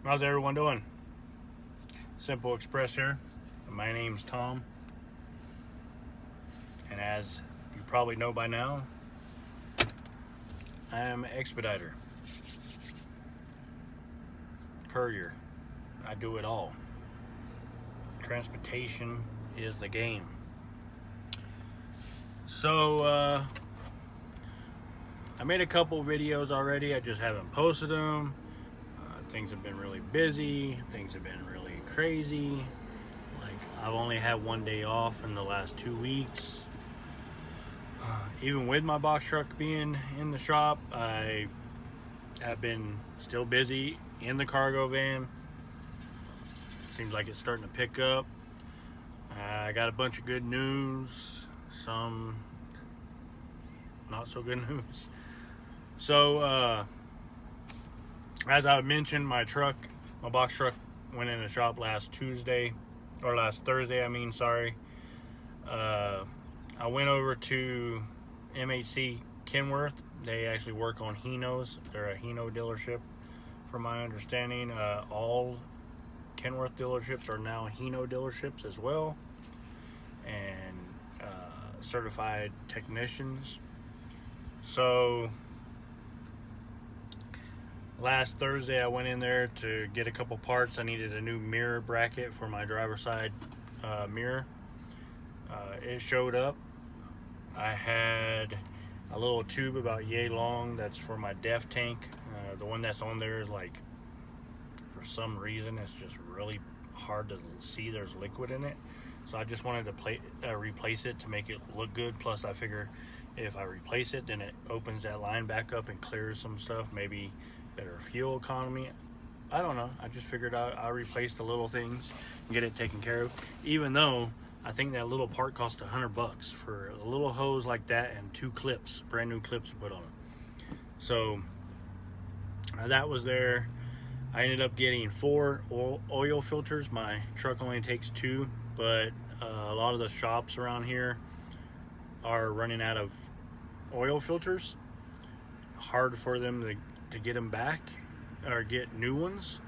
How's everyone doing? Simple Express here. My name's Tom. And as you probably know by now, I am an expediter, courier. I do it all. Transportation is the game. So, I made a couple videos already. I just haven't posted them. Things have been really busy. Things have been really crazy. Like, I've only had one day off in the last 2 weeks. Even with my box truck being in the shop, I have been still busy in the cargo van. Seems like it's starting to pick up. I got a bunch of good news, some not so good news. So, as I mentioned, my box truck went in the shop last Thursday. I went over to MHC Kenworth. They actually work on Hinos. They're a Hino dealership. From my understanding, all Kenworth dealerships are now Hino dealerships as well, and certified technicians. So last Thursday I went in there to get a couple parts. I needed a new mirror bracket for my driver's side mirror. It showed up. I had a little tube about yay long that's for my DEF tank. The one that's on there is like, for some reason, it's just really hard to see there's liquid in it. So I just wanted to replace it to make it look good. Plus I figure if I replace it, then it opens that line back up and clears some stuff. Maybe better fuel economy. I don't know. I just figured I'll replace the little things and get it taken care of. Even though I think that little part cost $100 for a little hose like that and 2 clips, brand new clips to put on it. So that was there. I ended up getting 4 oil filters. My truck only takes 2, but a lot of the shops around here are running out of oil filters. Hard for them to get them back or get new ones.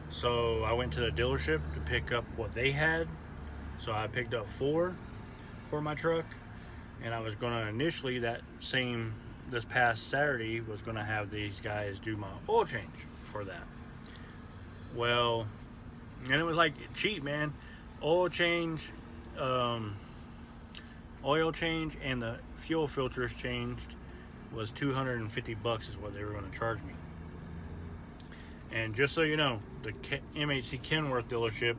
So I went to the dealership to pick up what they had. So I picked up 4 for my truck, and I was gonna initially this past Saturday was gonna have these guys do my oil change for that. Well, and it was like cheap, man. Oil change and the fuel filters changed was $250 is what they were going to charge me. And just so you know, the MHC Kenworth dealership,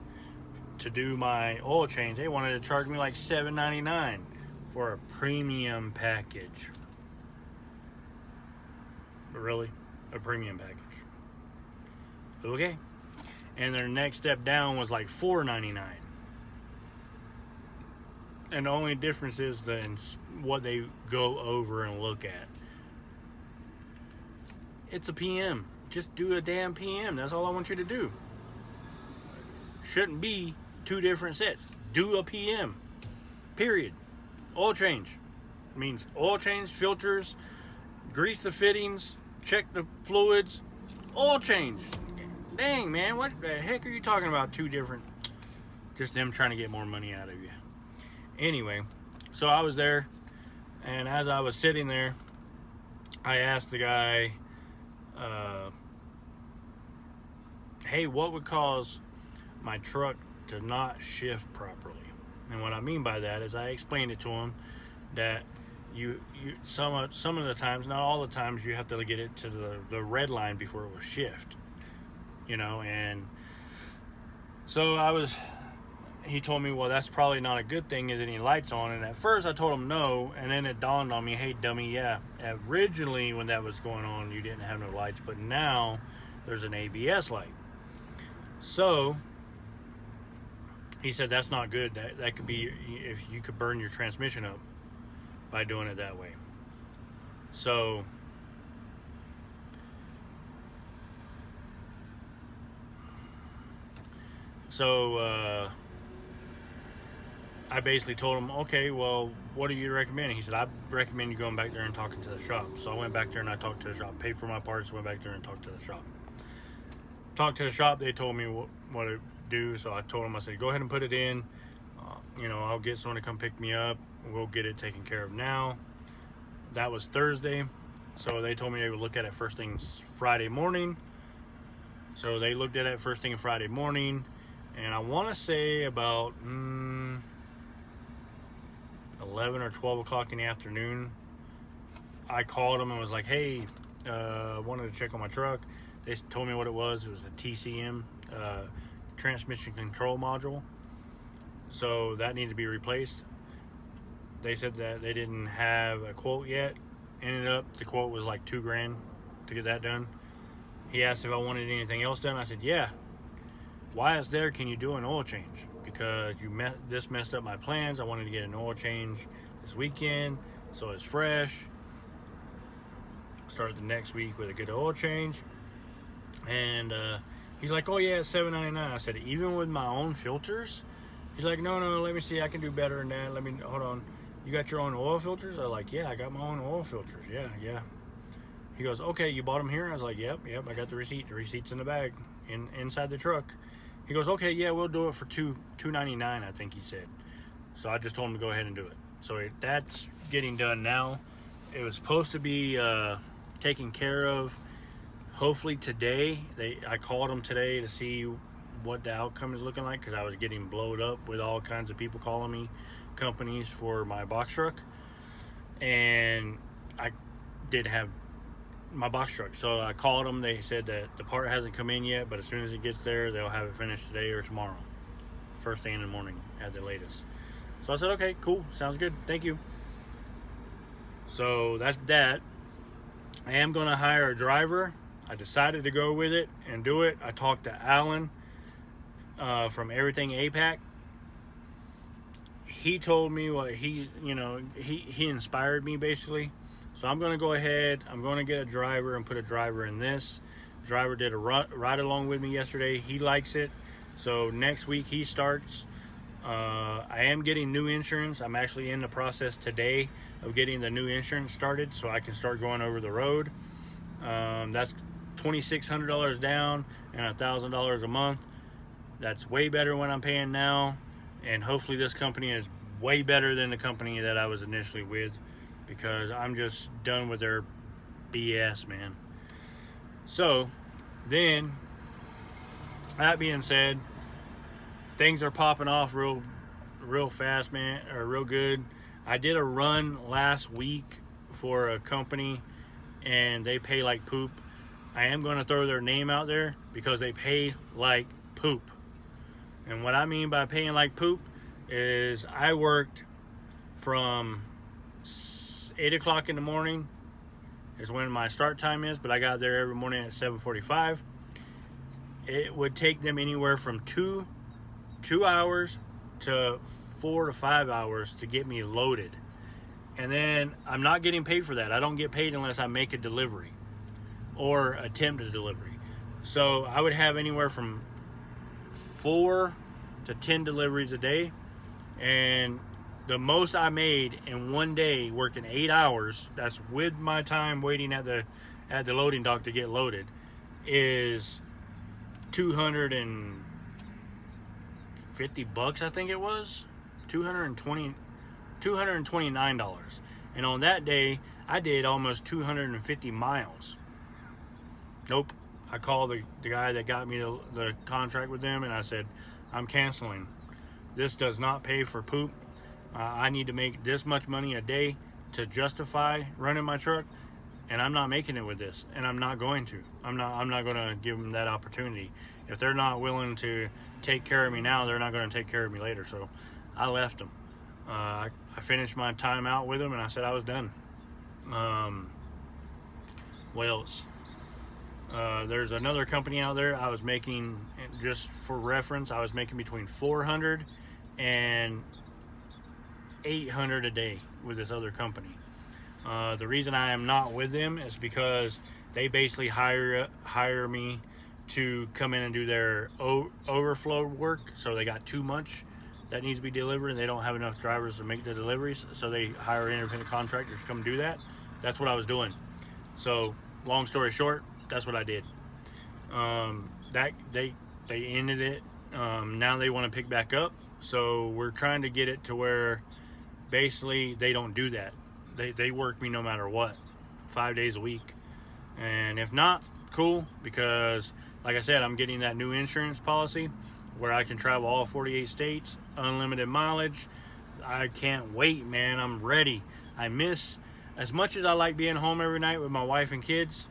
to do my oil change, they wanted to charge me like $7.99 for a premium package. But really, a premium package. Okay. And their next step down was like $4.99. And the only difference is what they go over and look at. It's a PM. Just do a damn PM. That's all I want you to do. Shouldn't be 2 different sets. Do a PM. Period. Oil change. Means oil change, filters, grease the fittings, check the fluids, oil change. Dang, man, what the heck are you talking about? 2 different, just them trying to get more money out of you. Anyway, so I was there, and as I was sitting there, I asked the guy, hey, what would cause my truck to not shift properly? And what I mean by that is I explained it to him that some of the times, not all the times, you have to get it to the red line before it will shift. And so he told me, well, that's probably not a good thing. Is any lights on? And at first I told him no, and then it dawned on me, hey, dummy, yeah, originally when that was going on, you didn't have no lights, but now there's an ABS light. So he said that's not good. That could be, if you could burn your transmission up by doing it that way. So I basically told him, okay, well, what do you recommend? He said, I recommend you going back there and talking to the shop. So I went back there and I talked to the shop, paid for my parts, went back there and talked to the shop. talked to the shop. They told me what to do, so I told them, I said, go ahead and put it in. I'll get someone to come pick me up. We'll get it taken care of now. That was Thursday, so they told me they would look at it first thing Friday morning. So they looked at it first thing Friday morning, and I want to say about 11 or 12 o'clock in the afternoon, I called them and was like, hey, wanted to check on my truck. They told me what it was. It was a TCM, transmission control module. So that needed to be replaced. They said that they didn't have a quote yet. Ended up, the quote was like $2,000 to get that done. He asked if I wanted anything else done. I said, yeah. While it's there, can you do an oil change? Because this messed up my plans. I wanted to get an oil change this weekend, so it's fresh. Start the next week with a good oil change. And he's like, oh yeah, it's $7.99. I said, even with my own filters? He's like, no, let me see. I can do better than that. Hold on. You got your own oil filters? I was like, yeah, I got my own oil filters. Yeah. He goes, okay, you bought them here? I was like, yep, I got the receipt. The receipt's in the bag, inside the truck. He goes, okay, yeah, we'll do it for $2.99, I think he said. So I just told him to go ahead and do it. So that's getting done now. It was supposed to be taken care of hopefully today. I called them today to see what the outcome is looking like, because I was getting blowed up with all kinds of people calling me, companies, for my box truck. And I did have my box truck, so I called them. They said that the part hasn't come in yet, but as soon as it gets there, they'll have it finished today or tomorrow, first thing in the morning at the latest. So I said, okay, cool, sounds good, thank you. So that's that. I am going to hire a driver. I decided to go with it and do it. I talked to Alan from Everything APAC. He told me what he inspired me basically. So I'm going to go ahead, I'm going to get a driver and put a driver in this. Driver did a ride along with me yesterday. He likes it. So next week he starts. I am getting new insurance. I'm actually in the process today of getting the new insurance started so I can start going over the road. That's $2,600 down and $1,000 a month. That's way better than what I'm paying now. And hopefully this company is way better than the company that I was initially with, because I'm just done with their BS, man. So then, that being said, things are popping off real fast, man, or real good. I did a run last week for a company, and they pay like poop. I am going to throw their name out there because they pay like poop. And what I mean by paying like poop is I worked from 8 o'clock in the morning is when my start time is, but I got there every morning at 7:45. It would take them anywhere from two hours to 4 to 5 hours to get me loaded. And then I'm not getting paid for that. I don't get paid unless I make a delivery or attempt a delivery. So I would have anywhere from 4 to 10 deliveries a day. And the most I made in one day working 8 hours, that's with my time waiting at the loading dock to get loaded, is $250, I think it was. $229. And on that day, I did almost 250 miles. Nope. I called the guy that got me the contract with them, and I said, I'm canceling. This does not pay for poop. I need to make this much money a day to justify running my truck, and I'm not making it with this, and I'm not going to. I'm not going to give them that opportunity. If they're not willing to take care of me now, they're not going to take care of me later. So I left them. I finished my time out with them, and I said I was done. What else? There's another company out there. I was making, just for reference, I was making between $400 and $800 a day with this other company. The reason I am not with them is because they basically hire me to come in and do their overflow work. So they got too much that needs to be delivered, and they don't have enough drivers to make the deliveries, so they hire independent contractors to come do that. That's what I was doing. So long story short, that's what I did. that they ended it. Now they want to pick back up, so we're trying to get it to where basically they don't do that. They work me no matter what, 5 days a week. And if not, cool, because like I said, I'm getting that new insurance policy where I can travel all 48 states, unlimited mileage. I can't wait, man. I'm ready. I miss, as much as I like being home every night with my wife and kids,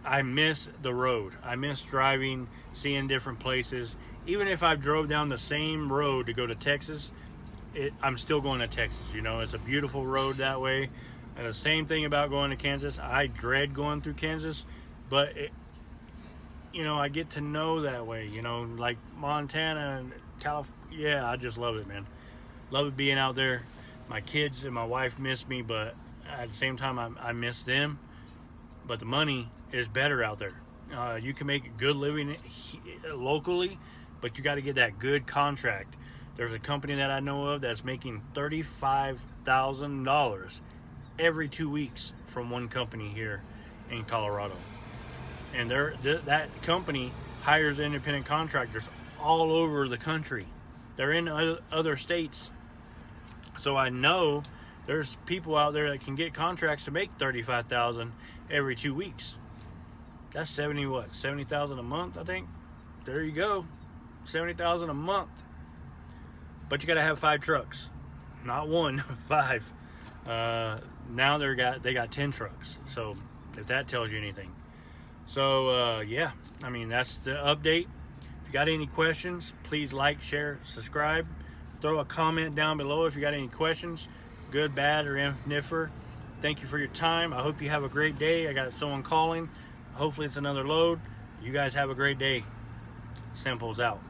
I miss the road. I miss driving, seeing different places. Even if I drove down the same road to go to Texas, I'm still going to Texas. You know, it's a beautiful road that way. Same thing about going to Kansas. I dread going through Kansas, but you know, I get to know that way. You know, like Montana and California. Yeah, I just love it, man. Love it being out there. My kids and my wife miss me, but at the same time, I miss them. But the money is better out there. You can make a good living locally, but you got to get that good contract. There's a company that I know of that's making $35,000 every 2 weeks from one company here in Colorado. And that company hires independent contractors all over the country. They're in other states. So I know there's people out there that can get contracts to make $35,000 every 2 weeks. That's 70,000 a month, I think. There you go. 70,000 a month. But you got to have 5 trucks. Not 1, 5. Now they got 10 trucks. So if that tells you anything. So yeah, I mean, that's the update. If you got any questions, please like, share, subscribe. Throw a comment down below if you got any questions, good, bad, or indifferent. Thank you for your time. I hope you have a great day. I got someone calling. Hopefully it's another load. You guys have a great day. Simples out.